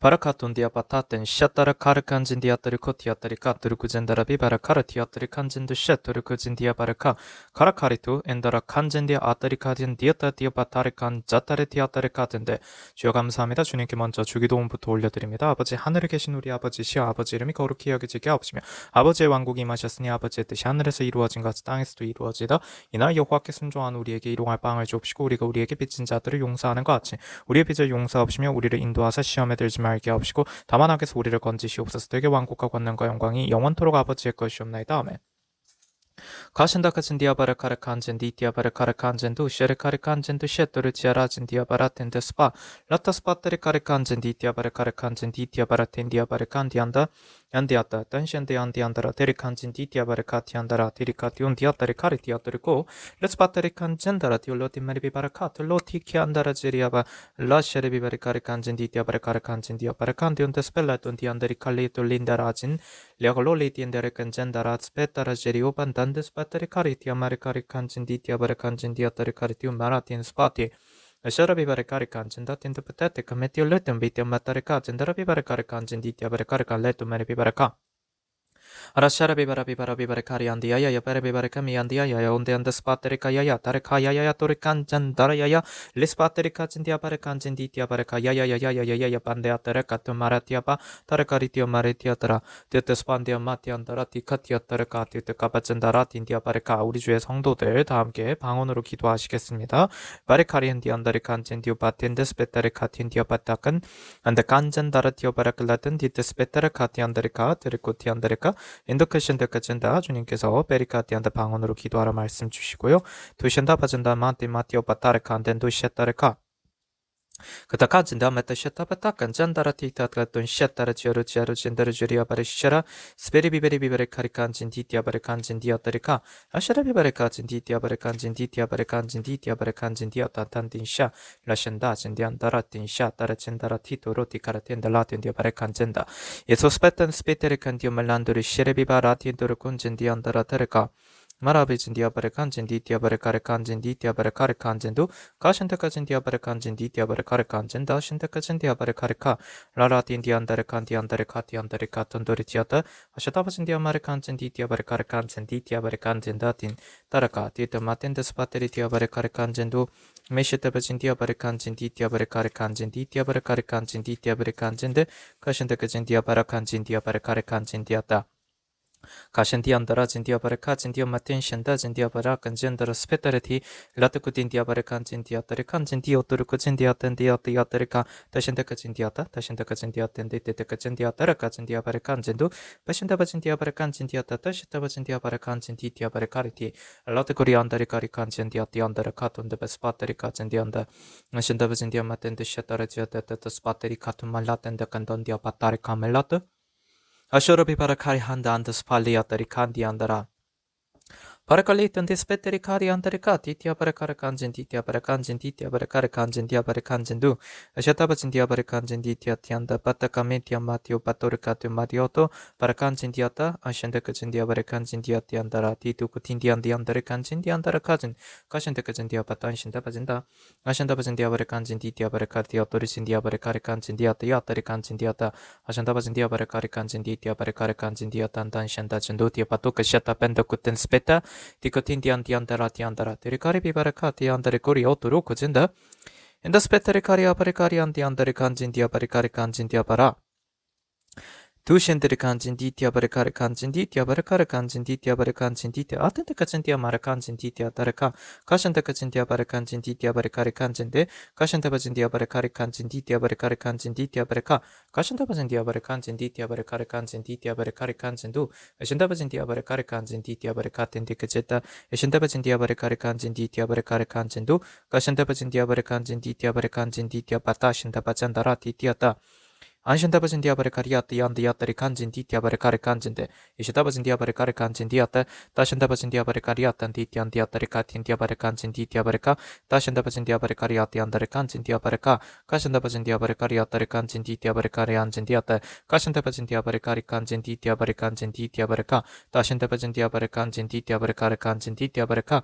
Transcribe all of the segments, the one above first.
바라카톤 디아바타텐 샤따라 카르칸진 디아타리 코티아타리 카투르 쿠젠다라 비바라 카르티아타리 칸진두 샤투르 쿠진 디아바라카 카라카리투 엔다라 칸진 디아 아타리 카진 디아타 디아바타리 칸 자타리 디아타리 카텐데 주여 감사합니다. 주님께 먼저 주기도문부터 올려드립니다. 아버지 하늘에 계신 우리 아버지시여 아버지 이름이 거룩히 여겨지게 하옵시며 아버지의 왕국이 임하셨으니 아버지의 뜻이 하늘에서 이루어진 같이 땅에서도 이루어지다. 이날 여호와께 순종한 우리에게 일용할 빵을 주옵시고 우리가 우리에게 빚진 자들을 용서하는 것 같이 우리의 빚을 용서하옵시며 우리를 인도하사 시험에 들지 말게 하옵시고 다만 악에서 우리를 건지시옵소서. 되게 왕국과 권능과 영광이 영원토록 아버지의 것이옵나이다. 아멘. 가신다 카진 디아바르 카르칸젠 디티아바르 카르칸젠 두 쉐르 카르칸젠 두 쉐토르 지아라진 디아바라 텐데 스파 라타 스파트리 카르칸젠 디티아바르 카르칸젠 디티아바라 텐 디아바르 칸디안다 안디아타 딴셴데 안디안다라 데리칸진 디티아바르 카티안다라 데리카티온 디아타리 카리티아토르고 레스파트리 칸젠다라 티올로티 마리비바라 카틀로 티키안다라 제리아바 라쉐르 비바르 카르칸젠 디티아바르 카르칸젠 디아바르 칸디온 데스펠라톤 디안다리 칼리톨린다라진 레골로리 디엔다르 칸젠다라 스페타라 제리오반 단데 스파트리 카리티아 마리 카리칸진 디티아바르 칸진 디아타리 카리티온 마라틴 스파티 Shara bibare kare kanjin da tinda patate kametio letum bitia matare kanjin da bibare kare kanjin ditia bare kare kan letum mere bibare ka Arashara bibara kari andia ya pere bibara kami andia ya onde anda spatere ka ya tare ka ya tore kanjan dara ya lispatere ka jindia bare kanjin ditia bare ka ya pande atare ka tumaratia pa tare karitio maritia tara tete spandia 마티안다라 디카티아타르 카티트 카바젠다라 딘디아 바레카 우리 주의 성도들 다 함께 방언으로 기도하시겠습니다. 바레카리엔디 안다리 칸젠디오 바텐데 스페타레 카틴디아 바타칸 안데 칸젠다라 티오 바라클라든 디테 스페타레 카티 안다리카 데르코티 안다리카 인도케션데 카젠다 주님께서 베리카티 안다 방언으로 기도하라 말씀 주시고요. 도션다 바젠다 마티 마티오 바타레카 안덴도 셰타레카 그다가 진다 메타 셰타바타 간잔다라 티타트라톤 셰타라 지어르 진다르 주리아 바레시샤라 스베리비베리비베레 카리칸 진디티아 바레칸 진디아타리카 아샤라비바레 카진 디티아 바레칸 진디티아 바레칸 진디티아 바레칸 진디아타 탄딘샤 라셴다 진디안다라 틴샤 따라 진다라 티토로 티카라텐달라 틴디아 바레칸 진다 예소스페탄 스페테레칸 디오말란도리 셰레비바라 틴토르 군 진디안다라 타레카 마라비진 디아바레 칸진 디티아바레 카레 칸진 디티아바레 카레 칸진도 가신테카진 디아바레 칸진 디티아바레 카레 칸진 다신테카진 디아바레 카레카 라라틴 디안다레 칸디안다레 카티안다레 카톤도리 티아타 아샤타바진 디아마레 칸진 디티아바레 카레 칸진 디티아바레 칸진 다틴 따라카 티타 마텐데 스파테리 디아바레 카레 칸진도 메시테바진 디아바레 칸진 디티아바레 카레 칸진 디티아바레 카레 칸진 디티아바레 칸진데 가신테카진 디아바레 칸진 디아바레 카레 칸진 디아타 가신디안다라 진디아바레카 진디오 마텐션다 진디아바라 간젠다라 스페타레티 라트쿠딘디아바레칸 진디아타레칸 진디오토르쿠 진디아텐디아티아타레카 다신다카 진디아타 다신다카 진디아텐데 데테카 진디아타라카 진디아바레칸 진도 바신다바 진디아바레칸 진디아타 다시타바 진디아바레칸 진디티아바레카리티 라트쿠리안다리카리칸 진디아티안다라카 톤데 베스파타리카 진디안다 신다바 진디아마텐데 샤타라지아타타 스파타리카 툼말라텐데 칸돈디아바타레카 멜라트 Ashurabi parakari handa anda spalli atari kandi andara. Parakalitan dispeteri kari antarika titia parakara kanjin titia parakanjin titia parakara kanjin dia parakanjin du ashatabajin dia parakanjin titia tianda patakametia matio patorikatu matioto parakanjin diata ashandakajin dia parakanjin dia tiandara titu kutindian diandare kanjin diandara kajin kashandakajin dia patanshin dabajinda ashandabajin dia parakanjin titia parakati autorisin dia parakara kanjin dia tiatari kanjin diata ashandabajin dia parakara kanjin titia parakara kanjin dia tantan shandajin du tia patukashata pendakuten speta Ticotindiandiandara tiandara, Tericari bibaraka tiandare coriotoro cozinda, and the spetericari aparicari and the andere kanjin dia paricari kanjin dia para. Tushendere kanjin ditia barekare kanjin ditia barekare kanjin ditia barekanjin ditia atente kanjin dia marakanjin ditia tareka kashanta kanjin dia barekanjin ditia barekare kanjin de kashanta kanjin dia barekare kanjin ditia barekare kanjin ditia bareka kashanta kanjin dia barekanjin ditia barekare kanjin ditia barekare kanjin du ashanta kanjin dia barekare kanjin ditia barekaten de kajeta ashanta kanjin dia barekare kanjin ditia barekare kanjin du kashanta kanjin dia barekanjin ditia barekanjin ditia patashanta pachandara ditia ta 안신다바진 디아바레카리아티 안디아타리 간진 디티아바레카레 간진데 이시다바진 디아바레카레 간진 디아타 다신다바진 디아바레카리아탄 디티안디아타리 카틴 디아바레 간진 디티아바레카 다신다바진 디아바레카리아티 안다레 간진 디아바레카 가신다바진 디아바레카리아타리 간진 디티아바레카레 안진 디아타 가신다바진 디아바레카리 간진 디티아바레 간진 디티아바레카 다신다바진 디아바레 간진 디티아바레카레 간진 디티아바레카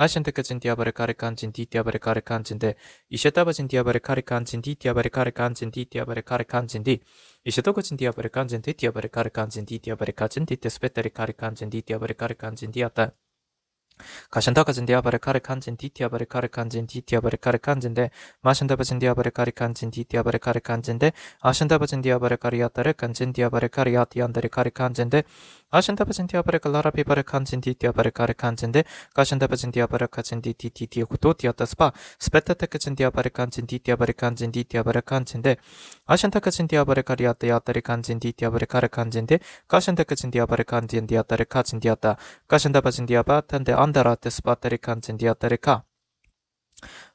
Ashenta Jindia Barakari Kanjin Ditia Barakari Kanjinde, Ishetaba Jindia Barakari Kanjin Ditia Barakari Kanjin Ditia Barakari Kanjin Di, Ishetoku Jindia Barakanjin Ditia Barakari Kanjin Ditia Barakajin Ditia Spetari Kari Kanjin Ditia Barakari Kanjin Diata. 가신다가 진디아 바레카레 칸진 디티아 바레카레 칸진 디티아 바레카레 칸진데 마신다바 진디아 바레카레 칸진 디티아 바레카레 칸진데 아신다바 진디아 바레카리아타레 칸진 디아 바레카리아티 안다레 카레 칸진데 아신다바 진디아 바레칼라라비 바레 칸진 디티아 바레카레 칸진데 가신다바 진디아 바레카진 디티티티오 쿠토티아타 스파 스페타테크 진디아 바레 칸진 디티아 바레 칸진 디티아 바레 칸진데 아신타카 진디아 바레카리아타 야타레 칸진 디티아 바레카레 칸진데 가신타카 진디아 바레 칸진 디아타레 카진 디아타 가신다바 진디아 바탄데 andara te spateri kanjin diaterika.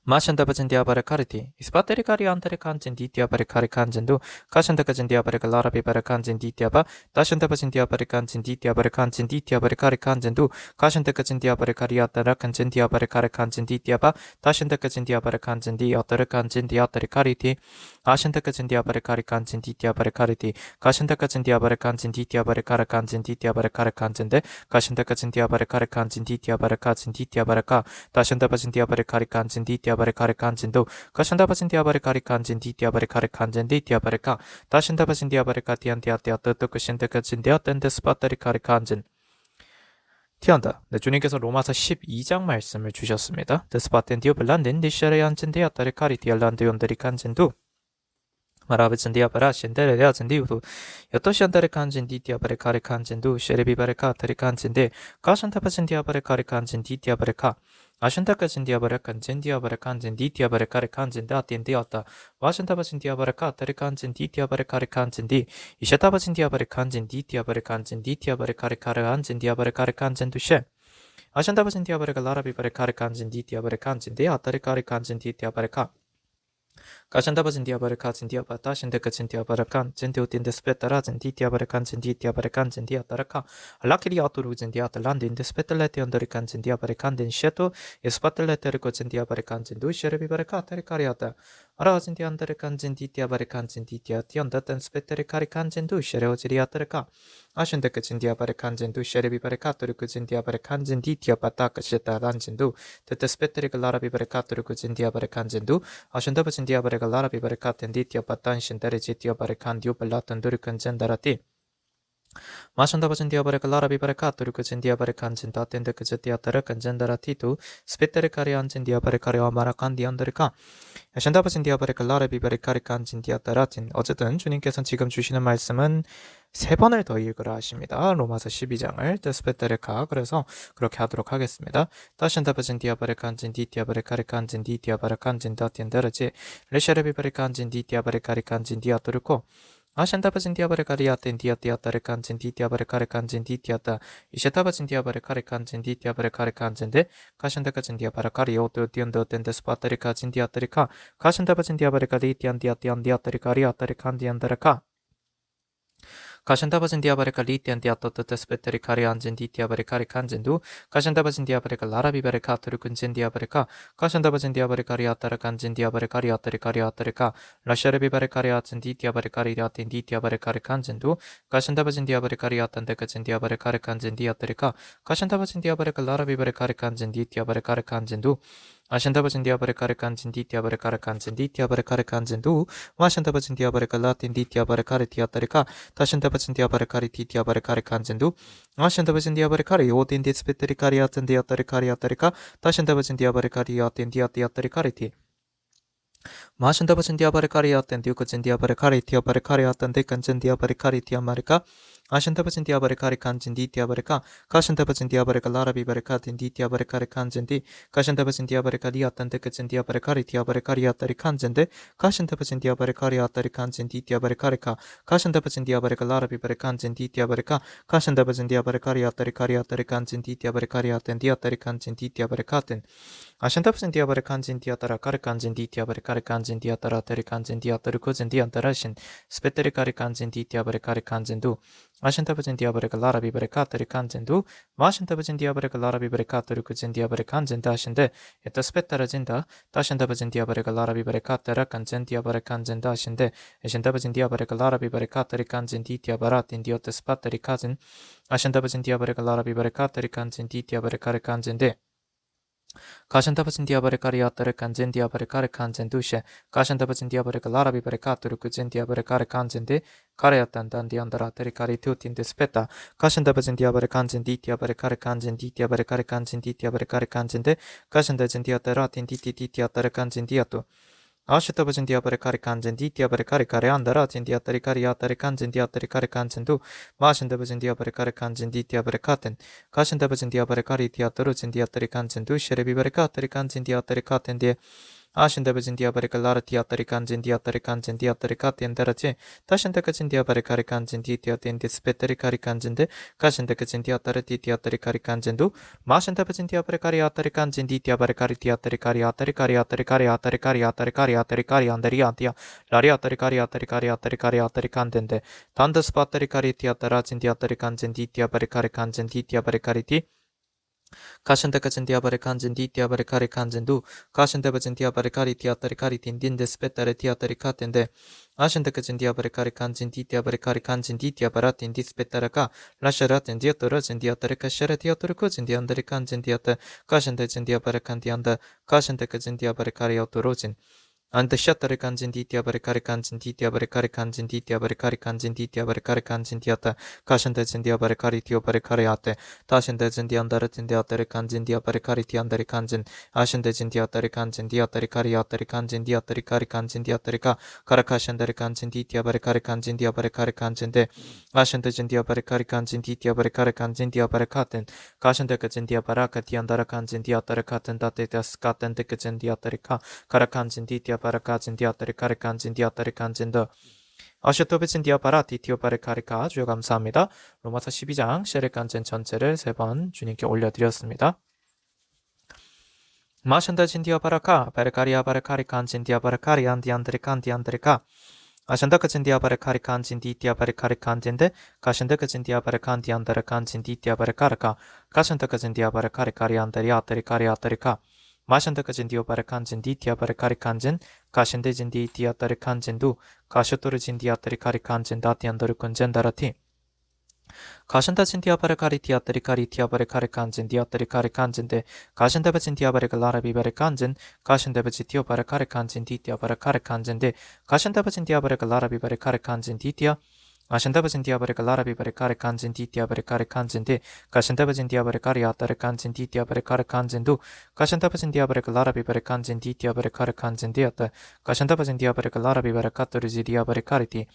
Mashanda Bajandia Barakariti, Ispaterikari Antari Kanjin Ditia Barakari Kanjindu, Kashanda Kajandia Barakalarabi Barakanjin Ditiaba, Dashanda Bajandia Barakanjin Ditia Barakanjin Ditia Barakari Kanjindu, Kashanda Kajandia Barakariata Rakanjin Dia Barakari Kanjin Ditiaba, Dashanda Kajandia Barakanjin Diatara Kanjin Diatarikariti, Ashanda Kajandia Barakari Kanjin Ditia Barakariti, Kashanda Kajandia Barakanjin Ditia Barakara Kanjin Ditia Barakara Kanjinde, Kashanda Kajandia Barakari Kanjin Ditia Barakajin Ditia Baraka, Dashanda Bajandia Barakari Kanjin Ditia 바레카레 칸진도 가신다 바신디아 바레카리 칸진 디티아 바레카레 칸진 디티아 바레카 다신다 바신디아 바레카 디안디아티아 뜨뜨크 신드크 진디아 땐데 스파타리 카리 칸진 티안다. 네, 주님께서 로마서 12장 말씀을 주셨습니다. 데스파텐 디오 블란덴 디샤레 안진 디아타레 카리 디알란드 온데리 칸진도 마라베진 디아바라 신데레야 진디우도 여토시안다레 칸진 디티아 바레카레 칸진도 쉐레비 바레카 타리 칸진데 가신다 바신 디아바레 카리 칸진 디티아 바레카 아신타카 진디아바레 칸진 디아바레 칸진 디티아 바레카레 칸진 다틴 디아타 와신타바 진디아바레카 타리 칸진 디티아 바레카레 칸진 디 이샤타바 진디아바레 칸진 디티아 바레 칸진 디티아 바레카레 카레 칸진 디아바레 카레 칸진 두셰 아신타바 진디아바레가 라라비 바레카레 칸진 디티아 바레 칸진 디아타레 카레 칸진 디티아 바레카 가신다바 진디아 바레카 진디아 바타 신데카 진디아 바레칸 진디오 틴데 스페타라 진디티아 바레칸 진디티아 바레칸 진디아 타라카 라키리 아토루 진디아 탈란데 인데 스페탈레테 언더리칸 진디아 바레칸 딘 셰토 에스파탈레테르코 진디아 바레칸 진두 셰레비 바레카 타리카리아타 아라 진디아 안더리칸 진디티아 바레칸 진디티아 티언다탄 스페타리카리칸 진두 셰레오지리아 타르카 아신데카 진디아 바레칸 진두 셰레비 바레카 토르코 진디아 바레칸 진디티아 바타카 셰타란 진두 테테 스페타리카 라라비 바레카 토르코 진디아 바레칸 진두 아신다바 진디아 바레카 라라비 바레카텐 디티아 바탄 신다레 지티아 바레칸 디오 발라탄 도르칸 젠다라티 마션다바 진디아 바레카 라라비 바레카 토르코 진디아 바레칸 진다 텐데 그 지티아 타르칸 젠다라티투 스페타리카리 안 진디아 바레카리와 마라칸 디안더리카 야션다바 진디아 바레카 라라비 바레카리칸 진디아 타라틴 어쨌든 주님께서는 지금 주시는 말씀은 세 번을 더 읽으라 하십니다. 로마서 12장을 데스페테레카 그래서 그렇게 하도록 하겠습니다. 다신다바진 디아바레칸진 디티아바레카리칸진 디티아바레칸진 다틴데르지 레샤레비바레칸진 디티아바레카리칸진 디아토르코 아신다바진 디아바레카리아텐 디아티아타레칸진 디티아바레카레칸진 디티아타 이셰타바진 디아바레카레칸진 디티아바레카레칸진데 가신다카진 디아바레카리오토 디언더텐 데스파타리카진 디아타리카 가신다바진 디아바레카리 디안디아티안 디아타리카리아타리칸 디안다라카 가신다바진 디아바레카 리티안 디아토토 스페테리 카리 안진 디티아바레카리 칸진두 가신다바진 디아바레카 라라비바레카 토르군진 디아바레카 가신다바진 디아바레카리 아타라 칸진 디아바레카리 아타리카리 아타리카 라샤레비바레카리 아친 디티아바레카리 아틴 디티아바레카리 칸진두 가신다바진 디아바레카리 아탄데카진 디아바레카리 칸진 디아타리카 가신다바진 디아바레카 라라비바레카리 칸진 디티아바레카리 칸진두 아신다바진 디아바레카리 칸진 디티아바레카리 칸진 디티아바레카리 칸진두 와신다바진 디아바레카 라틴 디티아바레카리 디아타리카 다신다바진 디아바레카리 디티아바레카리 칸진두 아신다바진 디아바레카리 오딘 디스페테리카리 아튼 디아타리카리 아타리카 다신다바진 디아바레카리 아틴 디아티아타리카리티 마신다바진 디아바레카리 아튼 디우코진 디아바레카리 티아바레카리 아튼 데칸진 디아바레카리 티아마리카 아신다바진 디아바레카리 칸진 디티아바레카 가신다바진 디아바레카 라라비바레카 딘 디티아바레카리 칸진 디 가신다바진 디아바레카리 아탄 데카진 디아바레카리 티아바레카리 아타리 칸진데 가신다바진 디아바레카리 아타리 칸진 디티아바레카리카 가신다바진 디아바레카 라라비바레 칸진 디티아바레카 가신다바진 디아바레카리 아타리카리 아타리 칸진 디티아바레카리 아탄 디아타리 칸진 디티아바레카텐 아신다바진 디아바레 칸진 디아타라카리 칸진 디티아바레카리 칸진 디아타라타리 칸진 디아타르코진 디안타라신 스페테리카리 칸진 디티아바레카리 칸진두 아신타바진 디아바레카 라라비바레카 타리 칸진두 마신타바진 디아바레카 라라비바레카 토르쿠진 디아바레칸진 다신데 에타 스페타라진다 다신타바진 디아바레카 라라비바레카 타라 칸진 디아바레칸진 다신데 에신타바진 디아바레카 라라비바레카 타리 칸진 디티아바라틴 디오테 스파타리 카진 아신타바진 디아바레카 라라비바레카 타리 칸진 디티아바레카레 칸진데 가신다버진 디아바레카리 아따르 간젠 디아바레카레 간젠 두셰 가신다버진 디아바레카 라라비바레 카투르 그젠 디아바레카레 간젠데 카레야탄단 디안다라 테리카리 투틴데 스페타 가신다버진 디아바레 간젠 디 디아바레카레 간젠 디 디아바레카레 간젠 디 디아바레카레 간젠데 가신다진 디아따라 틴디티티 디아따레 간젠 디아토 아시타버진 디아바레 카레 간젠 디 디아바레 카레 카레 안다라 진 디아따리 카리 아따리 간젠 디아따리 카레 간젠두 마신다버진 디아바레 카레 간젠 디 디아바레 카텐 가신다버진 디아바레 카리 디아따르 진 디아따리 간젠두 셰레비바레 카따리 간젠 디아따리 카텐 디 아신다버진 디아바레 칼라라 디아따리 간젠 디아따리 간젠 디아따리 카텐 다라치 다신다까진 디아바레 카레 간젠 디 디아텐 디 스페타리 카리 간젠데 가신다까진 디아따르 디 디아따리 카리 간젠두 마신다버진 디아바레 카리 아따리 간젠 디 디아바레 카리 디아따리 카리 아따리 카리 아따리 카리 아따리 카리 아따리 카리 아따리 카리 안다리 안티야 라리 아따리 카리 아따리 카리 아따리 카리 아따리 간덴데 단더스 바따리 카리 디아따라 진 디아따리 간젠 디 디아바레 카레 간젠 디 디아바레 카리 디 가신다까진 디아바레 간젠 디 디아바레 카레 간젠두 가신다버진 디아바레 카리 디아따리 카리 딘딘데 스페타레 디아따리 카텐데 아신다까진 디아바레 카레 간젠 디 디아바레 카레 간젠 디 디아바라 딘디 스페타라카 라샤라 딘 디아토라 진 디아따레 카샤라 디아토르코 진 디안다레 간젠 디아따 가신다진 디아바레 칸 디안다 가신다까진 디아바레 카레 오토로진 안드 샤타레 간진 디티아바레 카레 간진 디티아바레 카레 간진 디티아바레 카레 간진 디티아바레 카레 간진 디아타 가신데 진디아바레 카리 디오바레 카레 아테 다신데 진디안다레 진디아타레 간진 디아바레 카리 디안다레 간진 아신데 진디아타레 간진 디아타레 카리 아타레 간진 디아타레 카리 간진 디아타레카 카라카신다레 간진 디티아바레 카레 간진 디아바레 카레 간진데 아신데 진디아바레 카리 간진 디티아바레 카레 간진 디아바레 카텐 가신데 진디아바라카 디안다레 간진 디아타레 카텐 다테다스 카텐데 진디아타레카 카라칸진 디티아바레 간진 디아따리 카레 간진 디아따리 간진더 아시토베진 디아바라 디티오바레 카레카 주여 감사합니다. 로마서 12장 셰레 간진 전체를 3번 주님께 올려드렸습니다. 마션다 진 디아바라카 바레카리아 바레카리 간진 디아바레 카리 안디안드레 칸디안드레카 아션다 진 디아바레 카리 간진 디티아바레 카레 간진데 가션다 진 디아바레 칸디안다레 간진 디티아바레 카레카 가션다 진 디아바레 카레 카리 안다리 아따리 카리 아따리카 마션다까진 디오바레 칸진 디티아바레 카리 칸진 가신데진 디티아따리 칸진두 가쇼토르진 디아따리 카리 칸진 다티안더르 콘젠다라티 가신다진 디아바레 카리 디아따리 카리 디아바레 카리 칸진 디아따리 카리 칸진데 가신데바진 디아바레 라라비바레 칸진 가신데바지 디오바레 카리 칸진 디티아바레 카리 칸진데 가신데바진 디아바레 라라비바레 카리 칸진 디티아 아신다바진 디아바레 라라비바레 카레 칸진 디티아바레 카레 칸진데 가신다바진 디아바레 카리 아따레 칸진 디티아바레 카레 칸진두 가신다바진 디아바레 라라비바레 칸진 디티아바레 카레 칸진데 아따 가신다바진 디아바레 라라비바레 카토르지 디아바레 카리티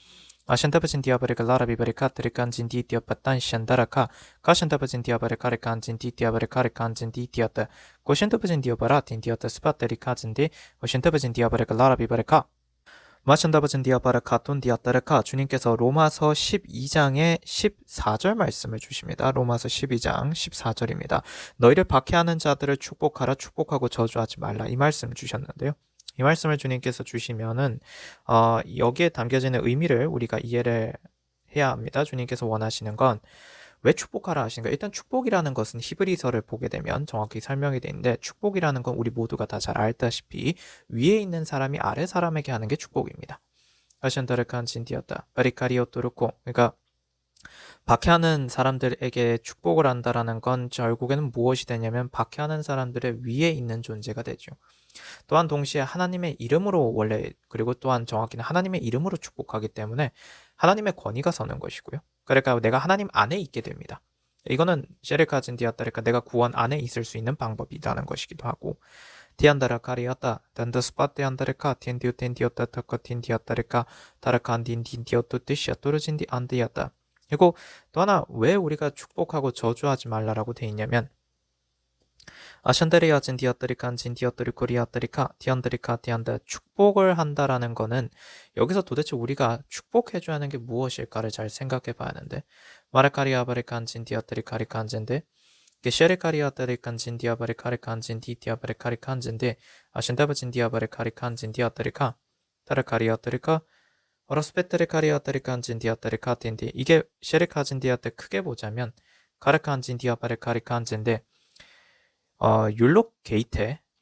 아신다바진 디아바레 라라비바레 카트레 칸진 디티아바탄 샨다라카 가신다바진 디아바레 카레 칸진 디티아바레 카레 칸진 디티아따 고신다바진 디아바라 틴디아따 스파테리 카진데 고신다바진 디아바레 라라비바레 카 마천다버진 디아바라 카톤 디아따르카 주님께서 로마서 12장의 14절 말씀을 주십니다. 로마서 12장 14절입니다. 너희를 박해하는 자들을 축복하라 축복하고 저주하지 말라 이 말씀을 주셨는데요. 이 말씀을 주님께서 주시면은 여기에 담겨지는 의미를 우리가 이해를 해야 합니다. 주님께서 원하시는 건 왜 축복하라 하신가? 일단 축복이라는 것은 히브리서를 보게 되면 정확히 설명이 되는데 축복이라는 건 우리 모두가 다 잘 알다시피 위에 있는 사람이 아래 사람에게 하는 게 축복입니다. 아션다르칸 진디었다. 바리카리오토르코. 그러니까 박해하는 사람들에게 축복을 한다라는 건 결국에는 무엇이 되냐면 박해하는 사람들의 위에 있는 존재가 되죠. 또한 동시에 하나님의 이름으로 원래 그리고 또한 정확히는 하나님의 이름으로 축복하기 때문에 하나님의 권위가 서는 것이고요. 그러니까 내가 하나님 안에 있게 됩니다. 이거는 셰레카진 디아따르카 내가 구원 안에 있을 수 있는 방법이라는 것이기도 하고 디안다라 카리아따 단더스파테 안다르카 틴디오 틴디오따 타카 틴디아따르카 타라칸 딘딘디오토 뜻이야 또르진디 안디아따 그리고 또 하나 왜 우리가 축복하고 저주하지 말라라고 돼 있냐면 아샨데리아진 디아따리칸 진 디아따리 코리아따리카 디안다리카 디안다 축복을 한다라는 거는 여기서 도대체 우리가 축복해줘야 하는 게 무엇일까를 잘 생각해 봐야 하는데 마라카리아바리칸 진 디아따리카리 칸진데 게셰레카리아따리칸 진 디아바리카리 칸진 디티아바리 카리 칸진데 아샨다바진 디아바리 카리 칸진 디아따리카 타라카리아따리카 어로스페테레카리아따리칸 진 디아따리카 틴디 이게 셰레카진 디아따 크게 보자면 카르칸 진 디아바리 카리 칸진데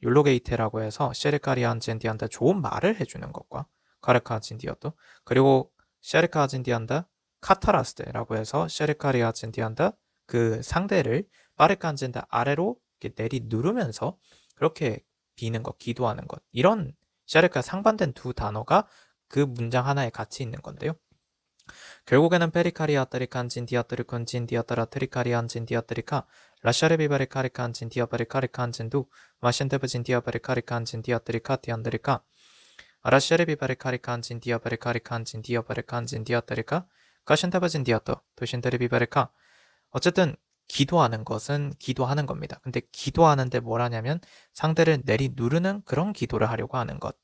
율로게이테라고 해서 셰르카리안젠디한테 좋은 말을 해주는 것과 카르카진디아도 그리고 셰르카진디한다 카타라스테라고 해서 셰르카리아진디한다 그 상대를 파르칸젠다 아래로 이렇게 내리 누르면서 그렇게 비는 것, 기도하는 것. 이런 샤르카 상반된 두 단어가 그 문장 하나에 같이 있는 건데요. 결국에는 페리카리아따리 칸진 디아따리 콘진 디아따라 트리카리안진 디아따리카 라샤레비바리 카리칸진 디아바리 카리칸진두 마신데브진 디아바리 카리칸진 디아따리카 디안드리카 라샤레비바리 카리칸진 디아바리 카리칸진 디아바리 칸진 디아따리카 가신데브진 디아떠 도신데리비바리카. 어쨌든 기도하는 것은 기도하는 겁니다. 근데 기도하는데 뭘 하냐면 상대를 내리 누르는 그런 기도를 하려고 하는 것.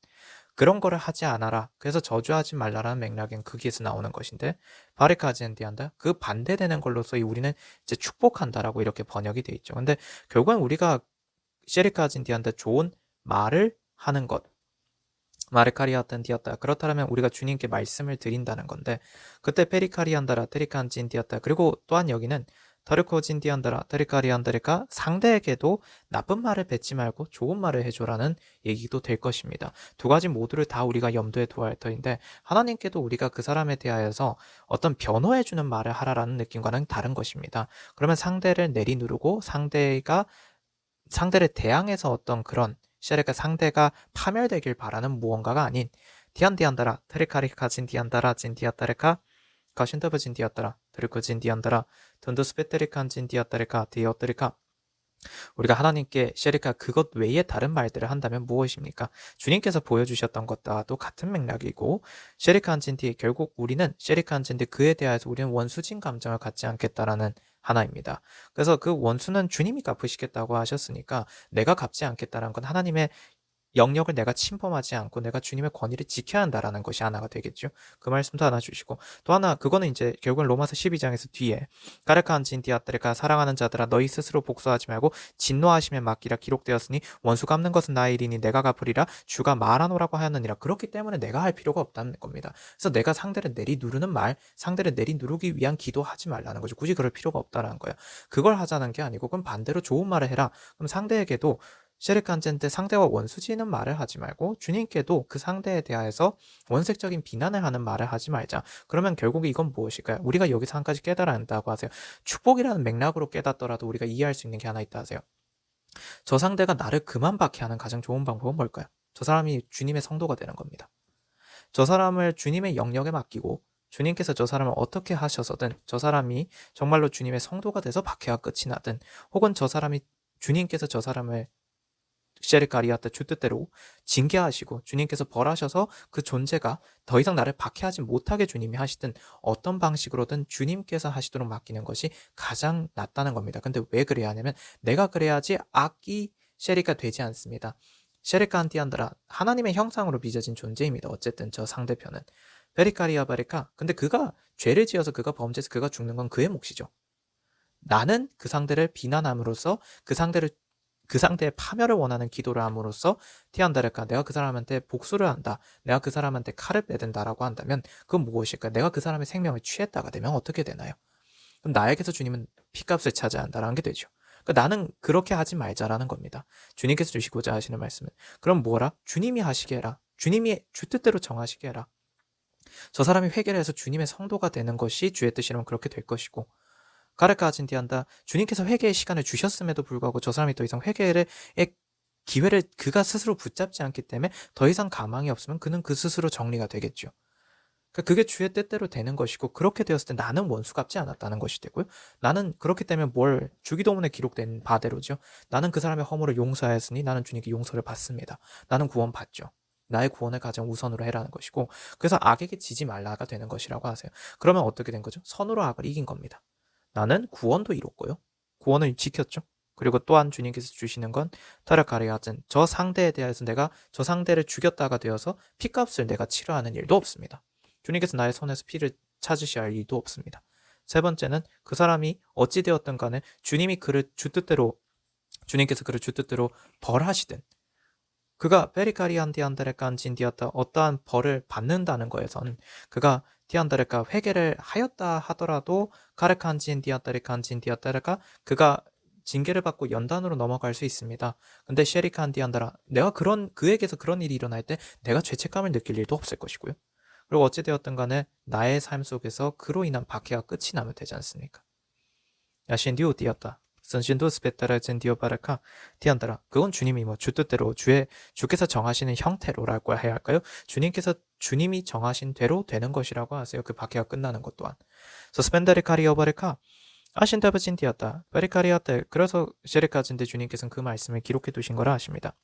그런 거를 하지 않아라. 그래서 저주하지 말라라는 맥락엔 거기에서 나오는 것인데 바리카지엔디한다. 그 반대되는 걸로서 우리는 이제 축복한다라고 이렇게 번역이 돼 있죠. 근데 결국엔 우리가 셰리카진디한테 좋은 말을 하는 것. 마르카리아탄디였다. 그렇다면 우리가 주님께 말씀을 드린다는 건데 그때 페리카리안다라 테리칸진디였다. 그리고 또한 여기는 터르코진디안다라 테리카리안다리가 상대에게도 나쁜 말을 뱉지 말고 좋은 말을 해줘라는 얘기도 될 것입니다. 두 가지 모두를 다 우리가 염두에 두어야 할 터인데 하나님께도 우리가 그 사람에 대하여서 어떤 변호해주는 말을 하라라는 느낌과는 다른 것입니다. 그러면 상대를 내리누르고 상대를 대항해서 어떤 그런 샤르가 상대가 파멸되길 바라는 무언가가 아닌 디안디안다라 테리카리카 진디안다라 진디아따레카 가신더브 진디아따라 드르크 진디안다라 던더스 베테리칸 진디아따레카 디어따레카. 우리가 하나님께 셰리카 그것 외에 다른 말들을 한다면 무엇입니까? 주님께서 보여주셨던 것과도 같은 맥락이고 셰리카 한진디 결국 우리는 셰리카 한진디 그에 대하여서 우리는 원수진 감정을 갖지 않겠다라는 하나입니다. 그래서 그 원수는 주님이 갚으시겠다고 하셨으니까 내가 갚지 않겠다는 건 하나님의 영역을 내가 침범하지 않고 내가 주님의 권위를 지켜야 한다라는 것이 하나가 되겠죠. 그 말씀도 하나 주시고 또 하나 그거는 이제 결국은 로마서 12장에서 뒤에 까르칸 진디아떼르가 사랑하는 자들아 너희 스스로 복수하지 말고 진노하심에 맡기라 기록되었으니 원수 갚는 것은 나의 일이니 내가 갚으리라 주가 말하노라고 하였느니라. 그렇기 때문에 내가 할 필요가 없다는 겁니다. 그래서 내가 상대를 내리누르는 말, 상대를 내리누르기 위한 기도하지 말라는 거죠. 굳이 그럴 필요가 없다라는 거예요. 그걸 하자는 게 아니고 그럼 반대로 좋은 말을 해라. 그럼 상대에게도 셰르칸젠 때 상대와 원수지는 말을 하지 말고 주님께도 그 상대에 대하여서 원색적인 비난을 하는 말을 하지 말자. 그러면 결국에 이건 무엇일까요? 우리가 여기서 한 가지 깨달아야 한다고 하세요. 축복이라는 맥락으로 깨닫더라도 우리가 이해할 수 있는 게 하나 있다 하세요. 저 상대가 나를 그만 박해하는 가장 좋은 방법은 뭘까요? 저 사람이 주님의 성도가 되는 겁니다. 저 사람을 주님의 영역에 맡기고 주님께서 저 사람을 어떻게 하셔서든 저 사람이 정말로 주님의 성도가 돼서 박해가 끝이 나든 혹은 저 사람이 주님께서 저 사람을 셰르카리아타 주 뜻대로 징계하시고 주님께서 벌하셔서 그 존재가 더 이상 나를 박해하지 못하게 주님이 하시든 어떤 방식으로든 주님께서 하시도록 맡기는 것이 가장 낫다는 겁니다. 근데 왜 그래야 하냐면 내가 그래야지 악이 셰리가 되지 않습니다. 셰리카 안티안드라 하나님의 형상으로 빚어진 존재입니다. 어쨌든 저 상대편은 베리카리아 바리카. 근데 그가 죄를 지어서 그가 범죄해서 그가 죽는 건 그의 몫이죠. 나는 그 상대를 비난함으로써 그 상대의 파멸을 원하는 기도를 함으로써 티안다를까 내가 그 사람한테 복수를 한다. 내가 그 사람한테 칼을 빼든다라고 한다면 그건 무엇일까? 내가 그 사람의 생명을 취했다가 되면 어떻게 되나요? 그럼 나에게서 주님은 피값을 차지한다라는 게 되죠. 그러니까 나는 그렇게 하지 말자라는 겁니다. 주님께서 주시고자 하시는 말씀은 그럼 뭐라? 주님이 하시게 해라. 주님이 주 뜻대로 정하시게 해라. 저 사람이 회개를 해서 주님의 성도가 되는 것이 주의 뜻이라면 그렇게 될 것이고 가르카진디한다. 주님께서 회개의 시간을 주셨음에도 불구하고 저 사람이 더 이상 회개의 기회를 그가 스스로 붙잡지 않기 때문에 더 이상 가망이 없으면 그는 그 스스로 정리가 되겠죠. 그러니까 그게 주의 뜻대로 되는 것이고 그렇게 되었을 때 나는 원수 갚지 않았다는 것이 되고요. 나는 그렇기 때문에 뭘 주기도문에 기록된 바대로죠. 나는 그 사람의 허물을 용서하였으니 나는 주님께 용서를 받습니다. 나는 구원받죠. 나의 구원을 가장 우선으로 해라는 것이고 그래서 악에게 지지 말라가 되는 것이라고 하세요. 그러면 어떻게 된 거죠? 선으로 악을 이긴 겁니다. 나는 구원도 이뤘고요. 구원을 지켰죠. 그리고 또한 주님께서 주시는 건 타라카리아젠 저 상대에 대해서 내가 저 상대를 죽였다가 되어서 피값을 내가 치러하는 일도 없습니다. 주님께서 나의 손에서 피를 찾으셔야 할 일도 없습니다. 세 번째는 그 사람이 어찌 되었든 간에 주님께서 그를 주 뜻대로 벌하시든 그가 베리카리안디안다레칸 진디었다 어떠한 벌을 받는다는 거에선 그가 디안다레카 회개를 하였다 하더라도 카레칸 진디아따레칸 진디아따레카 그가 징계를 받고 연단으로 넘어갈 수 있습니다. 근데 셰리칸 디안다라 내가 그에게서 그런 일이 일어날 때 내가 죄책감을 느낄 일도 없을 것이고요. 그리고 어찌되었든 간에 나의 삶 속에서 그로 인한 박해가 끝이 나면 되지 않습니까? 야신 디오 디었다. 선신도 스페타라젠 디오바르카 티안다라. 그건 주님이 뭐 주 뜻대로 주께서 정하시는 형태로라고 해야 할까요? 주님이 정하신 대로 되는 것이라고 하세요. 그 박해가 끝나는 것 또한. 서스펜다리 카리오바르카 아신다브진디였다. 베리카리아테. 그래서 셰리카진데 주님께서는 그 말씀을 기록해 두신 거라 하십니다.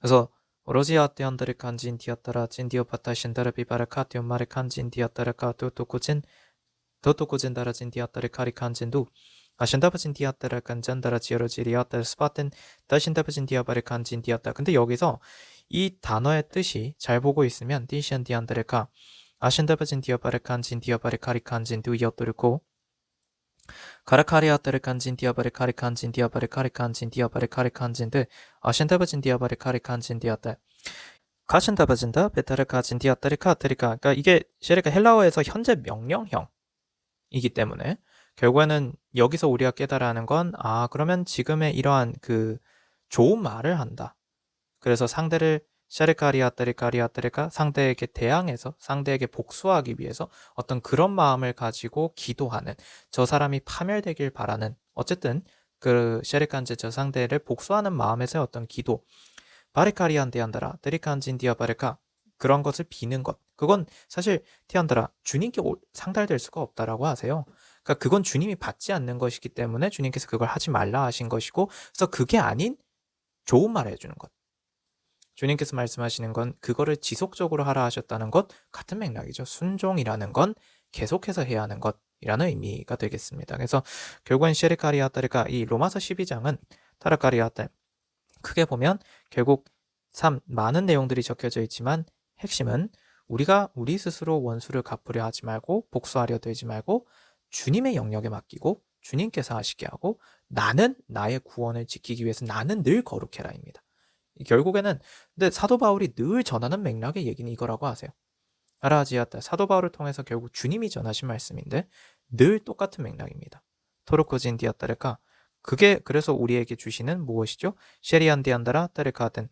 그래서 로지아 때언들의 간진 디었다라 진디오 바타 신다라 비바라 카티온 마레 간진 디었다라카 도토코진 다라진 디었다레 카리 간진도 아신다바진 디었다라 간잔다라 지어로지리었다 스파텐 다신다바진 디아바레 간진 디었다. 근데 여기서 이 단어의 뜻이 잘 보고 있으면 디시안 디안다레카 아신다바진 디아바레 간진 디아바레 카리 간진도 이어도르고 가라카리아테르 간진 디아바레 카리 간진 디아바레 카리 간진 디아바레 카리 간진데 아신다바진 디아바레 카리 간진 디아따 가신다바진다 베타르 가진 디아따리 카테리카. 그러니까 이게 셰리카 헬라어에서 현재 명령형이기 때문에 결국에는 여기서 우리가 깨달아 하는 건 그러면 지금의 이러한 그 좋은 말을 한다. 그래서 상대를 샤르카리아테리카리아테리카 상대에게 대항해서 상대에게 복수하기 위해서 어떤 그런 마음을 가지고 기도하는, 저 사람이 파멸되길 바라는, 어쨌든 그 샤르칸제 저 상대를 복수하는 마음에서의 어떤 기도, 바리카리안 데안다라 데리칸진 디아바레카, 그런 것을 비는 것, 그건 사실 티안다라 주님께 상달될 수가 없다라고 하세요. 그러니까 그건 주님이 받지 않는 것이기 때문에 주님께서 그걸 하지 말라 하신 것이고, 그래서 그게 아닌 좋은 말을 해주는 것, 주님께서 말씀하시는 건 그거를 지속적으로 하라 하셨다는 것 같은 맥락이죠. 순종이라는 건 계속해서 해야 하는 것이라는 의미가 되겠습니다. 그래서 결국엔 셰리카리아타르가 이 로마서 12장은 타라카리아타, 크게 보면 결국 참 많은 내용들이 적혀져 있지만 핵심은 우리가 우리 스스로 원수를 갚으려 하지 말고 복수하려 들지 말고 주님의 영역에 맡기고 주님께서 하시게 하고 나는 나의 구원을 지키기 위해서 나는 늘 거룩해라입니다. 결국에는 근데 사도 바울이 늘 전하는 맥락의 얘기는 이거라고 하세요. 아라지아타, 사도 바울을 통해서 결국 주님이 전하신 말씀인데 늘 똑같은 맥락입니다. 토르코진 디아타르카, 그게 그래서 우리에게 주시는 무엇이죠? 셰리안 디안다라 타르카든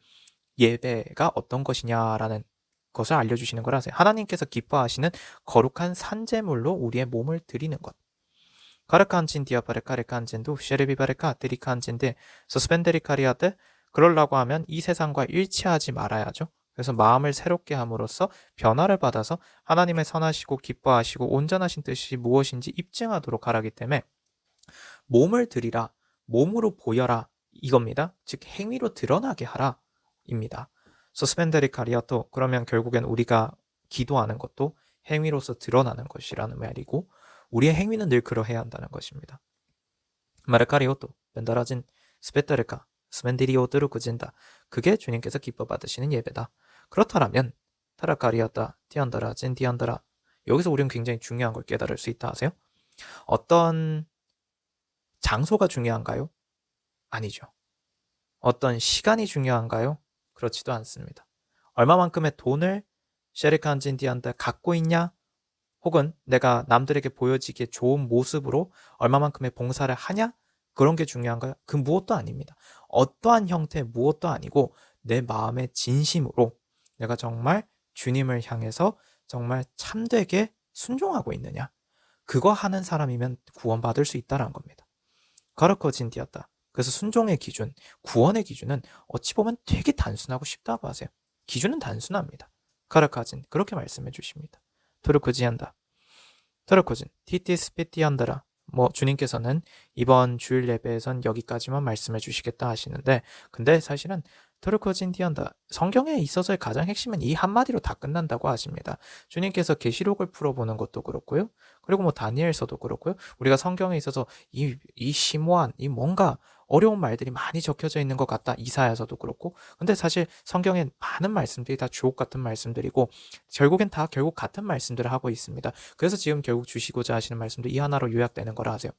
예배가 어떤 것이냐라는 것을 알려주시는 거라세요. 하나님께서 기뻐하시는 거룩한 산제물로 우리의 몸을 드리는 것. 가르칸진 디아바레카 레칸진도 셰르비바레카 드리칸진데 서스펜데리카리아테, 그러려고 하면 이 세상과 일치하지 말아야죠. 그래서 마음을 새롭게 함으로써 변화를 받아서 하나님의 선하시고 기뻐하시고 온전하신 뜻이 무엇인지 입증하도록 하라기 때문에 몸을 드리라, 몸으로 보여라 이겁니다. 즉 행위로 드러나게 하라 입니다. 서스펜데리 카리아토, 그러면 결국엔 우리가 기도하는 것도 행위로서 드러나는 것이라는 말이고 우리의 행위는 늘 그러해야 한다는 것입니다. 마르카리오토 벤다라진 스페타르카 스멘디리오드로 그진다. 그게 주님께서 기뻐 받으시는 예배다. 그렇다면 타라카리아타 티안다라 젠티안다라, 여기서 우리는 굉장히 중요한 걸 깨달을 수 있다 하세요. 어떤 장소가 중요한가요? 아니죠. 어떤 시간이 중요한가요? 그렇지도 않습니다. 얼마만큼의 돈을 셰리칸 젠티안다 갖고 있냐? 혹은 내가 남들에게 보여지기에 좋은 모습으로 얼마만큼의 봉사를 하냐? 그런 게 중요한가요? 그 무엇도 아닙니다. 어떠한 형태 무엇도 아니고 내 마음의 진심으로 내가 정말 주님을 향해서 정말 참되게 순종하고 있느냐, 그거 하는 사람이면 구원받을 수 있다는 겁니다. 가르쳐진 디었다. 그래서 순종의 기준, 구원의 기준은 어찌 보면 되게 단순하고 쉽다고 하세요. 기준은 단순합니다. 가르쳐진, 그렇게 말씀해 주십니다. 토르코지한다. 토르코진 티티스피티한다라. 주님께서는 이번 주일 예배에선 여기까지만 말씀해 주시겠다 하시는데, 근데 사실은 토르코진 디안다, 성경에 있어서의 가장 핵심은 이 한마디로 다 끝난다고 하십니다. 주님께서 계시록을 풀어보는 것도 그렇고요, 그리고 다니엘서도 그렇고요, 우리가 성경에 있어서 이 심오한 이 뭔가 어려운 말들이 많이 적혀져 있는 것 같다, 이사야서도 그렇고. 근데 사실 성경에 많은 말씀들이 다 주옥 같은 말씀들이고 결국엔 다 결국 같은 말씀들을 하고 있습니다. 그래서 지금 결국 주시고자 하시는 말씀도 이 하나로 요약되는 거라 하세요.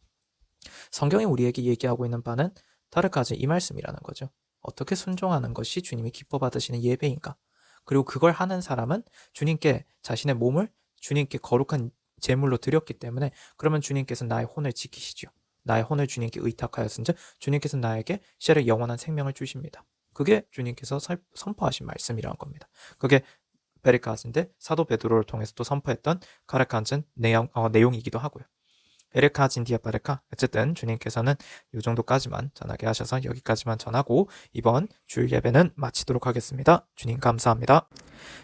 성경이 우리에게 얘기하고 있는 바는 타르카즈 이 말씀이라는 거죠. 어떻게 순종하는 것이 주님이 기뻐 받으시는 예배인가? 그리고 그걸 하는 사람은 주님께 자신의 몸을 주님께 거룩한 제물로 드렸기 때문에 그러면 주님께서 나의 혼을 지키시죠. 나의 혼을 주님께 의탁하였은즉 주님께서 나에게 셰르 영원한 생명을 주십니다. 그게 주님께서 선포하신 말씀이라는 겁니다. 그게 베리카스인데 사도 베드로를 통해서 또 선포했던 카라칸전 내용이기도 하고요. 에르카진디아 바르카. 어쨌든 주님께서는 이 정도까지만 전하게 하셔서 여기까지만 전하고 이번 주일 예배는 마치도록 하겠습니다. 주님 감사합니다.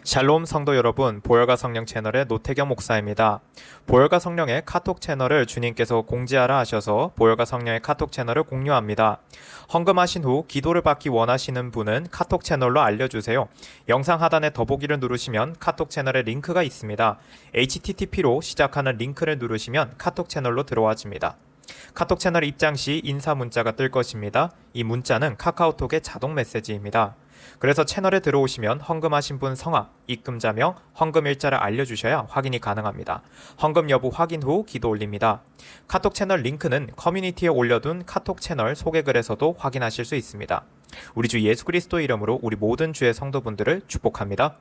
샬롬 성도 여러분, 보혈과 성령 채널의 노태경 목사입니다. 보혈과 성령의 카톡 채널을 주님께서 공지하라 하셔서 보혈과 성령의 카톡 채널을 공유합니다. 헌금하신 후 기도를 받기 원하시는 분은 카톡 채널로 알려주세요. 영상 하단에 더보기를 누르시면 카톡 채널의 링크가 있습니다. http로 시작하는 링크를 누르시면 카톡 채널로 들어와집니다. 카톡 채널 입장 시 인사 문자가 뜰 것입니다. 이 문자는 카카오톡의 자동 메시지입니다. 그래서 채널에 들어오시면 헌금하신 분 성함, 입금자명, 헌금일자를 알려주셔야 확인이 가능합니다. 헌금 여부 확인 후 기도 올립니다. 카톡 채널 링크는 커뮤니티에 올려둔 카톡 채널 소개글에서도 확인하실 수 있습니다. 우리 주 예수 그리스도 이름으로 우리 모든 주의 성도분들을 축복합니다.